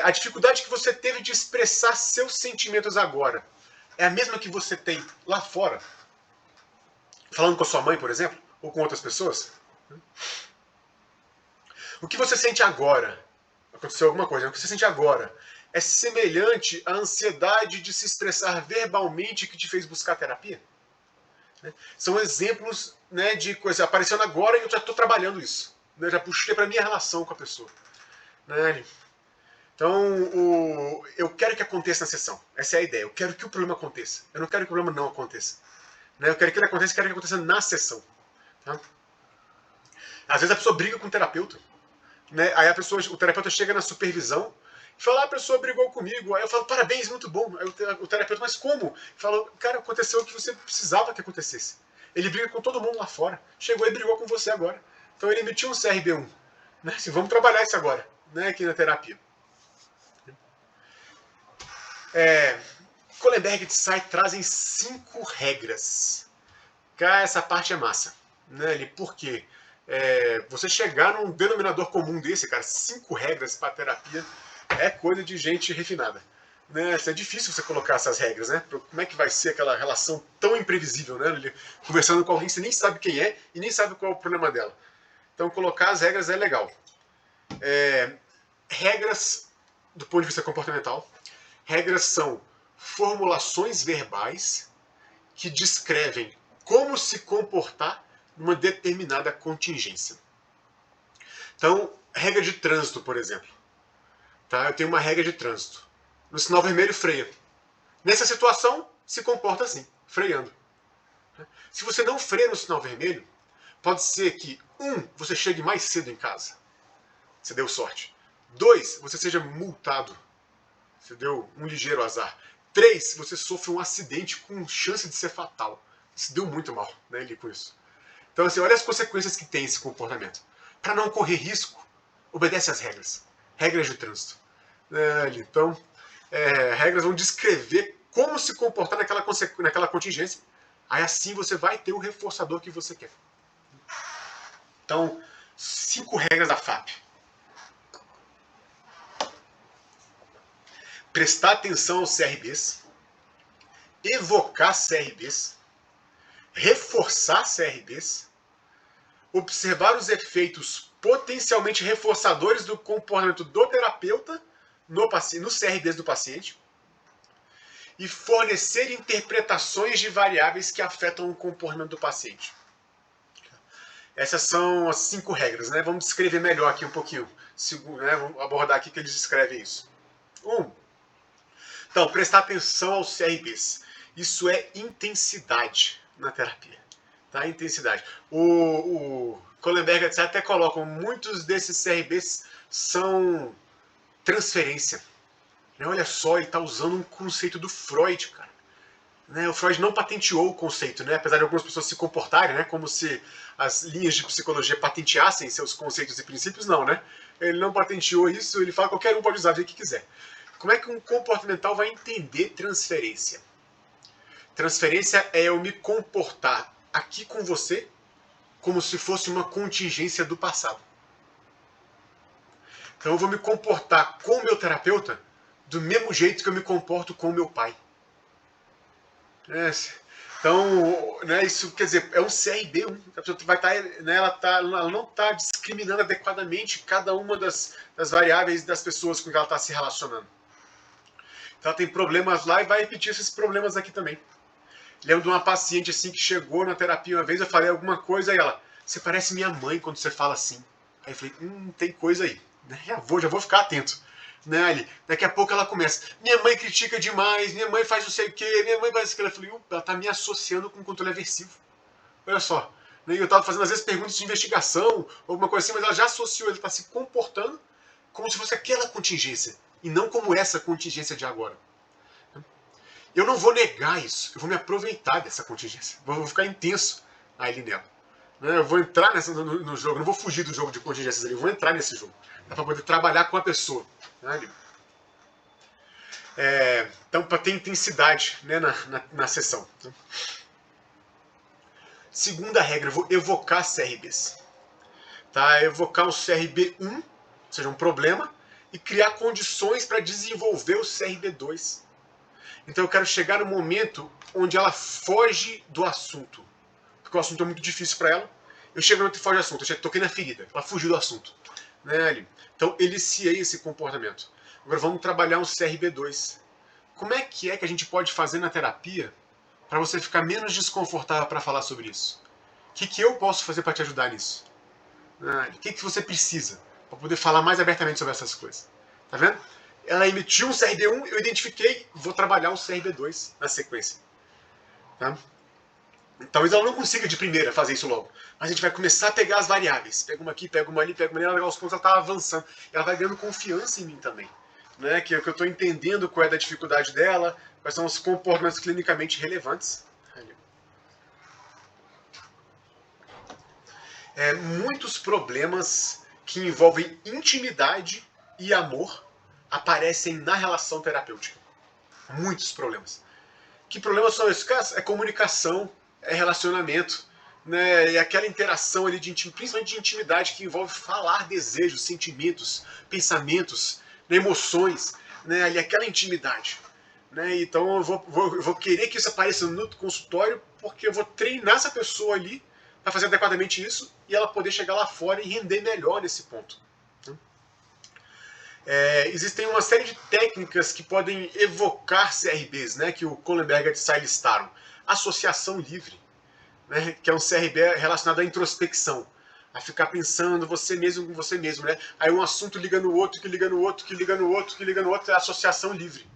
A dificuldade que você teve de expressar seus sentimentos agora é a mesma que você tem lá fora? Falando com a sua mãe, por exemplo? Ou com outras pessoas? O que você sente agora? Aconteceu alguma coisa. O que você sente agora é semelhante à ansiedade de se expressar verbalmente que te fez buscar terapia? São exemplos, né, de coisa aparecendo agora e eu já estou trabalhando isso. Eu já puxei para a minha relação com a pessoa. Né? Então, eu quero que aconteça na sessão. Essa é a ideia. Eu quero que o problema aconteça. Eu não quero que o problema não aconteça. Né? Eu quero que ele aconteça, quero que aconteça na sessão. Tá? Às vezes a pessoa briga com o terapeuta. Né? Aí o terapeuta chega na supervisão e fala, a pessoa brigou comigo. Aí eu falo, parabéns, muito bom. Aí o terapeuta, mas como? Fala, cara, aconteceu o que você precisava que acontecesse. Ele briga com todo mundo lá fora. Chegou e brigou com você agora. Então ele emitiu um CRB1. Né? Assim, vamos trabalhar isso agora, né? Aqui na terapia. Kohlenberg e Tsai trazem 5 regras. Cara, essa parte é massa. Né? Por quê? Você chegar num denominador comum desse, cara, 5 regras para terapia, é coisa de gente refinada. Né? É difícil você colocar essas regras, né? Como é que vai ser aquela relação tão imprevisível, né? Conversando com alguém que você nem sabe quem é e nem sabe qual é o problema dela. Então, colocar as regras é legal. Regras do ponto de vista comportamental. Regras são formulações verbais que descrevem como se comportar numa determinada contingência. Então, regra de trânsito, por exemplo. Tá? Eu tenho uma regra de trânsito. No sinal vermelho, freia. Nessa situação, se comporta assim, freando. Se você não freia no sinal vermelho, pode ser que, 1, você chegue mais cedo em casa. Você deu sorte. 2, você seja multado. Você deu um ligeiro azar. 3, você sofre um acidente com chance de ser fatal. Isso deu muito mal, né, com isso. Então, assim, olha as consequências que tem esse comportamento. Para não correr risco, obedece às regras. Regras de trânsito. Então, regras vão descrever como se comportar naquela contingência. Aí assim você vai ter o reforçador que você quer. Então, 5 regras da FAP. Prestar atenção aos CRBs. Evocar CRBs. Reforçar CRBs. Observar os efeitos potencialmente reforçadores do comportamento do terapeuta nos CRBs do paciente e fornecer interpretações de variáveis que afetam o comportamento do paciente. Essas são as 5 regras, né? Vamos descrever melhor aqui um pouquinho. Vamos abordar aqui que eles descrevem isso. 1. Então, prestar atenção aos CRBs. Isso é intensidade na terapia. Tá? Intensidade. O Kohlenberg até colocam, muitos desses CRBs são transferência. Olha só, ele está usando um conceito do Freud, cara. O Freud não patenteou o conceito, né? Apesar de algumas pessoas se comportarem, né, como se as linhas de psicologia patenteassem seus conceitos e princípios, não, né? Ele não patenteou isso, ele fala que qualquer um pode usar do jeito que quiser. Como é que um comportamental vai entender transferência? Transferência é eu me comportar aqui com você como se fosse uma contingência do passado. Então eu vou me comportar com o meu terapeuta do mesmo jeito que eu me comporto com o meu pai. Então, né, isso quer dizer, é um CRB1. A pessoa vai estar, né, ela não está discriminando adequadamente cada uma das variáveis das pessoas com que ela está se relacionando. Então ela tem problemas lá e vai repetir esses problemas aqui também. Lembro de uma paciente assim que chegou na terapia uma vez, eu falei alguma coisa e ela, você parece minha mãe quando você fala assim. Aí eu falei, tem coisa aí. Já vou ficar atento. Né, ali. Daqui a pouco ela começa, minha mãe critica demais, minha mãe faz não sei o que, minha mãe faz aquilo. Eu falei, ela tá me associando com controle aversivo. Olha só. E eu tava fazendo às vezes perguntas de investigação, alguma coisa assim, mas ela já associou, ele tá se comportando como se fosse aquela contingência, e não como essa contingência de agora. Eu não vou negar isso, eu vou me aproveitar dessa contingência, vou ficar intenso ali nela. Eu vou entrar no jogo, não vou fugir do jogo de contingências ali, eu vou entrar nesse jogo, para poder trabalhar com a pessoa. Então, para ter intensidade, né, na sessão. Segunda regra, eu vou evocar CRBs. Tá? Evocar um CRB1, ou seja, um problema, e criar condições para desenvolver o CRB2. Então eu quero chegar no momento onde ela foge do assunto. Porque o assunto é muito difícil para ela. Eu chego no momento e foge do assunto. Eu toquei na ferida. Ela fugiu do assunto. Né? Então eliciei esse comportamento. Agora vamos trabalhar um CRB2. Como é que a gente pode fazer na terapia para você ficar menos desconfortável para falar sobre isso? O que eu posso fazer para te ajudar nisso? O que você precisa para poder falar mais abertamente sobre essas coisas? Tá vendo? Ela emitiu um CRB1, eu identifiquei, vou trabalhar um CRB2 na sequência. Tá? Talvez ela não consiga de primeira fazer isso logo, mas a gente vai começar a pegar as variáveis. Pega uma aqui, pega uma ali, aos poucos ela está avançando. Ela vai ganhando confiança em mim também. Né? Que eu estou entendendo qual é a dificuldade dela, quais são os comportamentos clinicamente relevantes. Muitos problemas que envolvem intimidade e amor aparecem na relação terapêutica. Muitos problemas. Que problemas são esses? É comunicação, é relacionamento, né? É aquela interação ali principalmente de intimidade que envolve falar desejos, sentimentos, pensamentos, emoções, né? Ali, aquela intimidade. Né? Então eu vou querer que isso apareça no consultório porque eu vou treinar essa pessoa ali para fazer adequadamente isso e ela poder chegar lá fora e render melhor nesse ponto. Existem uma série de técnicas que podem evocar CRBs, né, que o Kohlenberger e Tsai listaram. Associação livre, né, que é um CRB relacionado à introspecção, a ficar pensando você mesmo com você mesmo. Né? Aí um assunto liga no outro, que liga no outro, que liga no outro, que liga no outro, é associação livre.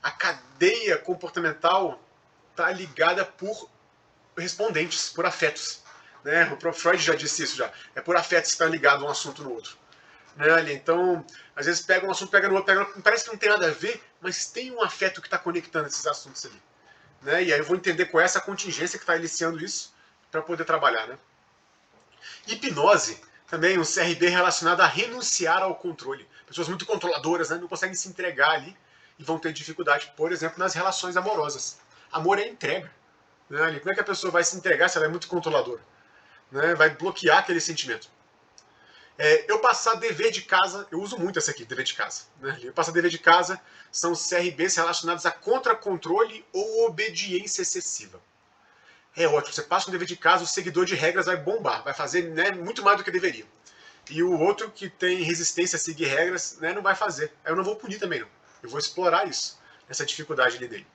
A cadeia comportamental está ligada por respondentes, por afetos. Né? O próprio Freud já disse isso já. É por afetos que está ligado um assunto no outro. Né? Então, às vezes pega um assunto, pega no outro, parece que não tem nada a ver, mas tem um afeto que está conectando esses assuntos ali. Né? E aí eu vou entender qual é essa contingência que está iniciando isso para poder trabalhar. Né? Hipnose, também um CRB relacionado a renunciar ao controle. Pessoas muito controladoras, né? Não conseguem se entregar ali e vão ter dificuldade, por exemplo, nas relações amorosas. Amor é entrega. Né? Como é que a pessoa vai se entregar se ela é muito controladora? Né? Vai bloquear aquele sentimento. Eu passar dever de casa, eu uso muito essa aqui, dever de casa. Né? Eu passar dever de casa são CRBs relacionados a contra-controle ou obediência excessiva. É ótimo, você passa um dever de casa, o seguidor de regras vai bombar, vai fazer, né, muito mais do que deveria. E o outro que tem resistência a seguir regras, né, não vai fazer. Aí eu não vou punir também não. Eu vou explorar isso, essa dificuldade ali dele.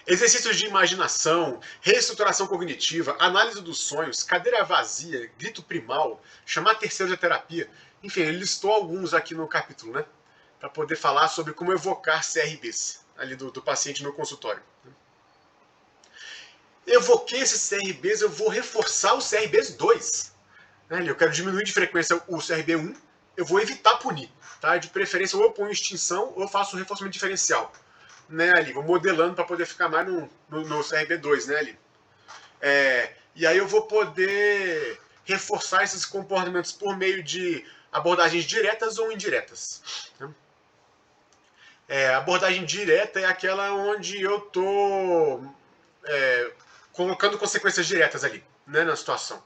Exercícios de imaginação, reestruturação cognitiva, análise dos sonhos, cadeira vazia, grito primal, chamar terceiro de terapia. Enfim, ele listou alguns aqui no capítulo, né? Para poder falar sobre como evocar CRBs ali do paciente no consultório. Evoquei esses CRBs, eu vou reforçar os CRBs 2. Eu quero diminuir de frequência o CRB1, eu vou evitar punir. Tá? De preferência, ou eu ponho extinção ou eu faço um reforçamento diferencial. Né, ali, vou modelando para poder ficar mais no CRB2, né, ali. E aí eu vou poder reforçar esses comportamentos por meio de abordagens diretas ou indiretas. Abordagem direta é aquela onde eu estou colocando consequências diretas ali, né, na situação.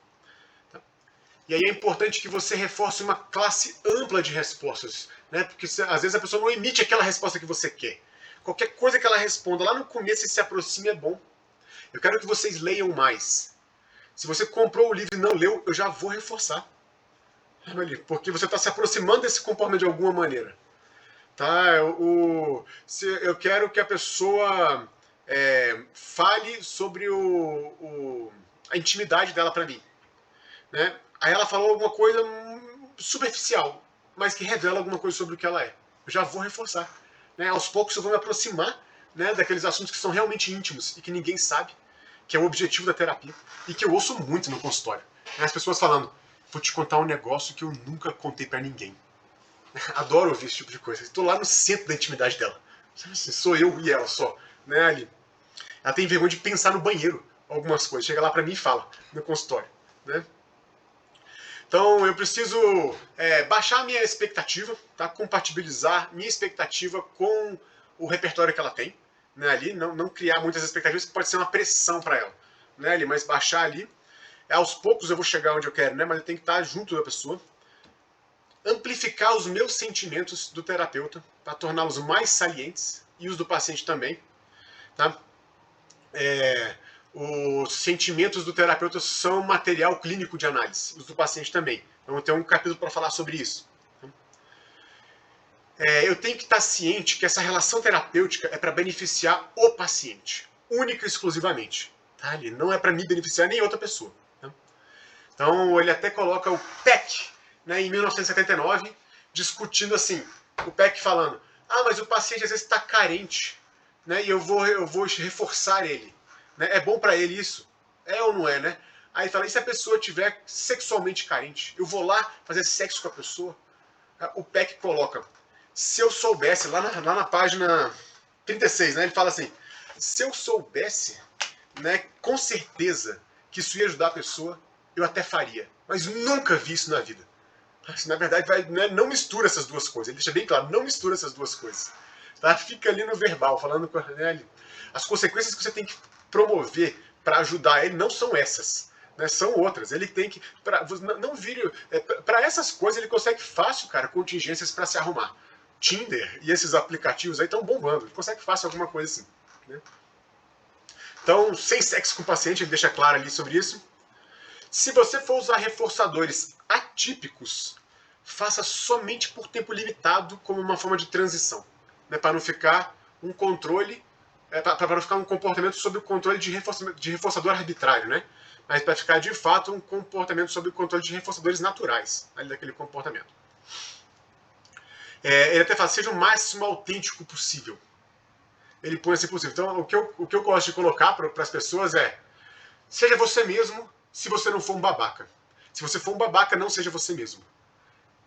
E aí é importante que você reforce uma classe ampla de respostas, né, porque às vezes a pessoa não emite aquela resposta que você quer. Qualquer coisa que ela responda lá no começo e se aproxime é bom. Eu quero que vocês leiam mais. Se você comprou o livro e não leu, eu já vou reforçar. Porque você está se aproximando desse comportamento de alguma maneira. Tá? Eu quero que a pessoa fale sobre a intimidade dela para mim. Né? Aí ela falou alguma coisa superficial, mas que revela alguma coisa sobre o que ela é. Eu já vou reforçar. Né? Aos poucos eu vou me aproximar, né, daqueles assuntos que são realmente íntimos e que ninguém sabe, que é o objetivo da terapia, e que eu ouço muito no consultório. As pessoas falando, vou te contar um negócio que eu nunca contei para ninguém. Adoro ouvir esse tipo de coisa. Estou lá no centro da intimidade dela. Sou eu e ela só. Né, ali. Ela tem vergonha de pensar no banheiro algumas coisas. Chega lá para mim e fala, no consultório. Né? Então eu preciso baixar a minha expectativa, tá? Compatibilizar minha expectativa com o repertório que ela tem. Né, ali, não criar muitas expectativas, que pode ser uma pressão para ela. Né, ali, mas baixar ali. Aos poucos eu vou chegar onde eu quero, né, mas eu tenho que estar junto da pessoa. Amplificar os meus sentimentos do terapeuta para torná-los mais salientes, e os do paciente também. Tá? Os sentimentos do terapeuta são material clínico de análise, os do paciente também. Então eu tenho um capítulo para falar sobre isso. Eu tenho que estar ciente que essa relação terapêutica é para beneficiar o paciente, única e exclusivamente. Tá? Ele não é para me beneficiar nem outra pessoa. Tá? Então ele até coloca o Peck, né, em 1979, discutindo assim, o Peck falando, mas o paciente às vezes está carente, né, e eu vou reforçar ele. Né? É bom para ele isso? É ou não é, né? Aí fala, e se a pessoa estiver sexualmente carente? Eu vou lá fazer sexo com a pessoa? O Peck coloca, se eu soubesse, lá na página 36, né, ele fala assim, se eu soubesse, né, com certeza que isso ia ajudar a pessoa, eu até faria. Mas nunca vi isso na vida. Na verdade, não mistura essas duas coisas. Ele deixa bem claro, não mistura essas duas coisas. Tá? Fica ali no verbal, falando com ele. As consequências que você tem que promover para ajudar ele não são essas. Né? São outras. Ele tem que. Não vire. Para essas coisas, ele consegue fácil, cara, contingências para se arrumar. Tinder e esses aplicativos aí estão bombando. Ele consegue fácil alguma coisa assim. Né? Então, sem sexo com o paciente, ele deixa claro ali sobre isso. Se você for usar reforçadores atípicos, faça somente por tempo limitado como uma forma de transição, né, para não ficar um controle, para não ficar um comportamento sob o controle de reforçador arbitrário, né, mas para ficar de fato um comportamento sob o controle de reforçadores naturais, ali daquele comportamento. Ele até fala, seja o máximo autêntico possível. Ele põe assim possível. Então, o que eu gosto de colocar para as pessoas é, seja você mesmo, se você não for um babaca. Se você for um babaca, não seja você mesmo.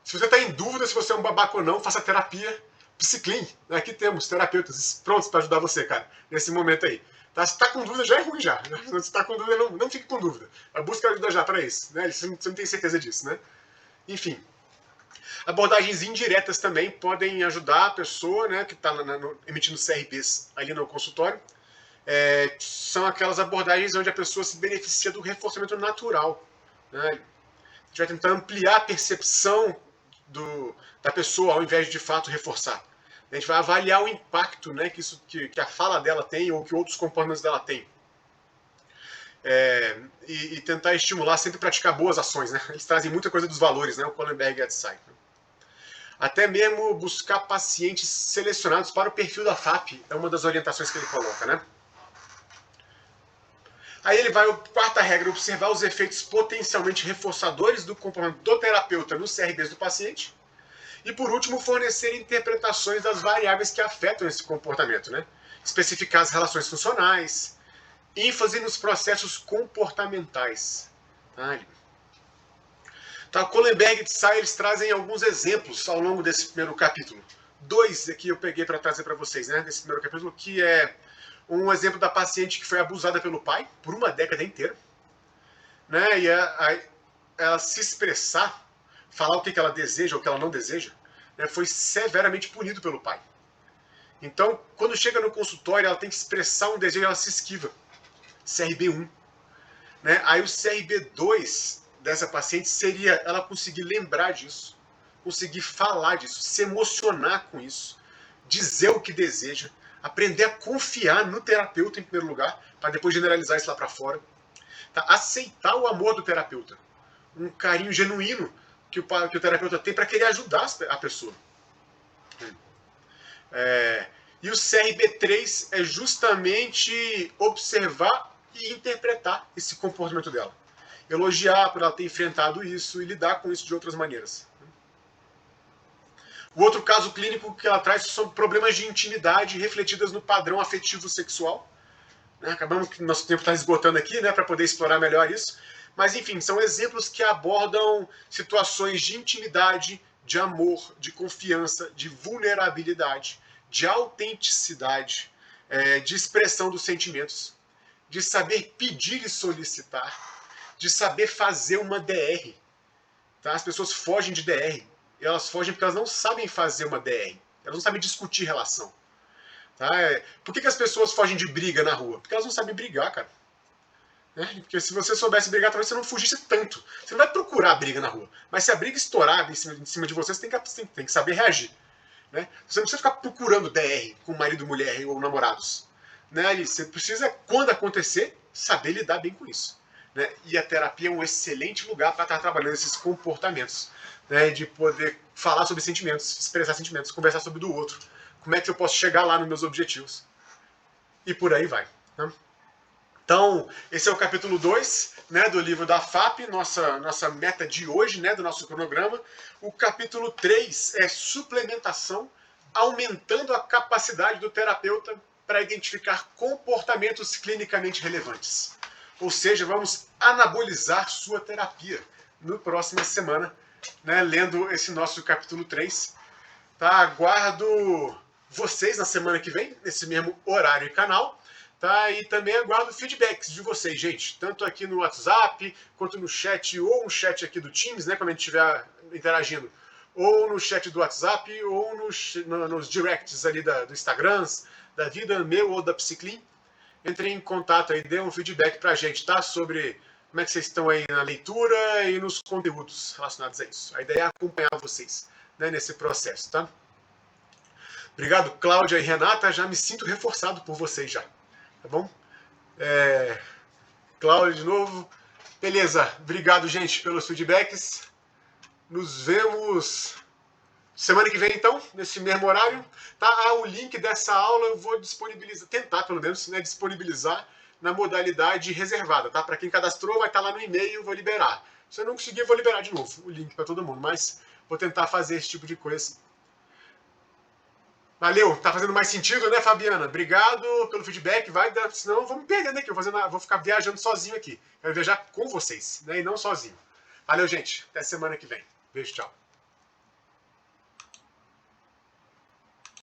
Se você está em dúvida se você é um babaca ou não, faça terapia Psiclean. Aqui temos terapeutas prontos para ajudar você, cara, nesse momento aí. Tá? Se está com dúvida, já é ruim já. Né? Se está com dúvida, não fique com dúvida. Busca ajuda já para isso. Né? Você não tem certeza disso, né? Enfim. Abordagens indiretas também podem ajudar a pessoa, né, que está emitindo CRPs ali no consultório. São aquelas abordagens onde a pessoa se beneficia do reforçamento natural. Né? A gente vai tentar ampliar a percepção da pessoa ao invés de fato reforçar. A gente vai avaliar o impacto, né, que a fala dela tem ou que outros comportamentos dela têm. E tentar estimular sempre praticar boas ações. Né? Eles trazem muita coisa dos valores, né, o Kohlenberg e Adsai. Até mesmo buscar pacientes selecionados para o perfil da FAP é uma das orientações que ele coloca, né? Aí ele vai, quarta regra, observar os efeitos potencialmente reforçadores do comportamento do terapeuta nos CRBs do paciente. E por último, fornecer interpretações das variáveis que afetam esse comportamento, né? Especificar as relações funcionais, ênfase nos processos comportamentais. Tá, Kohlenberg e Tsai, eles trazem alguns exemplos ao longo desse primeiro capítulo. 2 aqui eu peguei para trazer para vocês, né, nesse primeiro capítulo, que é um exemplo da paciente que foi abusada pelo pai por uma década inteira, né, e ela se expressar, falar o que ela deseja ou o que ela não deseja, né, foi severamente punido pelo pai. Então, quando chega no consultório, ela tem que expressar um desejo e ela se esquiva. CRB1. Né? Aí o CRB2 dessa paciente seria ela conseguir lembrar disso, conseguir falar disso, se emocionar com isso, dizer o que deseja, aprender a confiar no terapeuta em primeiro lugar, para depois generalizar isso lá para fora. Tá? Aceitar o amor do terapeuta, um carinho genuíno que o terapeuta tem para querer ajudar a pessoa. E o CRB3 é justamente observar e interpretar esse comportamento dela. Elogiar por ela ter enfrentado isso e lidar com isso de outras maneiras. O outro caso clínico que ela traz são problemas de intimidade refletidas no padrão afetivo sexual. Acabamos que nosso tempo está esgotando aqui, para poder explorar melhor isso. Mas, enfim, são exemplos que abordam situações de intimidade, de amor, de confiança, de vulnerabilidade, de autenticidade, de expressão dos sentimentos, de saber pedir e solicitar, de saber fazer uma DR. Tá? As pessoas fogem de DR. Elas fogem porque elas não sabem fazer uma DR. Elas não sabem discutir relação. Tá? Por que as pessoas fogem de briga na rua? Porque elas não sabem brigar, cara. Porque se você soubesse brigar, talvez você não fugisse tanto. Você não vai procurar briga na rua. Mas se a briga estourar em cima de você, você tem que saber reagir. Né? Você não precisa ficar procurando DR com marido, mulher ou namorados. Né? Você precisa, quando acontecer, saber lidar bem com isso. Né? E a terapia é um excelente lugar para estar trabalhando esses comportamentos. Né? De poder falar sobre sentimentos, expressar sentimentos, conversar sobre o do outro. Como é que eu posso chegar lá nos meus objetivos? E por aí vai. Né? Então, esse é o capítulo 2, do livro da FAP, nossa meta de hoje, do nosso cronograma. O capítulo 3 é suplementação, aumentando a capacidade do terapeuta para identificar comportamentos clinicamente relevantes. Ou seja, vamos anabolizar sua terapia na próxima semana, lendo esse nosso capítulo 3. Tá? Aguardo vocês na semana que vem, nesse mesmo horário e canal. Tá? E também aguardo feedbacks de vocês, gente. Tanto aqui no WhatsApp, quanto no chat, ou no chat aqui do Teams, quando a gente estiver interagindo. Ou no chat do WhatsApp, ou nos directs ali do Instagram, da vida, meu ou da Psiclean. Entrem em contato aí, dê um feedback pra gente, tá? Sobre como é que vocês estão aí na leitura e nos conteúdos relacionados a isso. A ideia é acompanhar vocês, nesse processo, tá? Obrigado, Cláudia e Renata. Já me sinto reforçado por vocês já. Tá bom? Cláudia de novo. Beleza. Obrigado, gente, pelos feedbacks. Nos vemos semana que vem, então, nesse mesmo horário. Tá? O link dessa aula eu vou disponibilizar, tentar pelo menos, disponibilizar na modalidade reservada, tá? Para quem cadastrou, vai estar lá no e-mail, eu vou liberar. Se eu não conseguir, eu vou liberar de novo o link para todo mundo, mas vou tentar fazer esse tipo de coisa. Valeu, tá fazendo mais sentido, né, Fabiana? Obrigado pelo feedback, senão eu vou me perder aqui, vou ficar viajando sozinho aqui. Quero viajar com vocês, e não sozinho. Valeu, gente, até semana que vem. Beijo, tchau.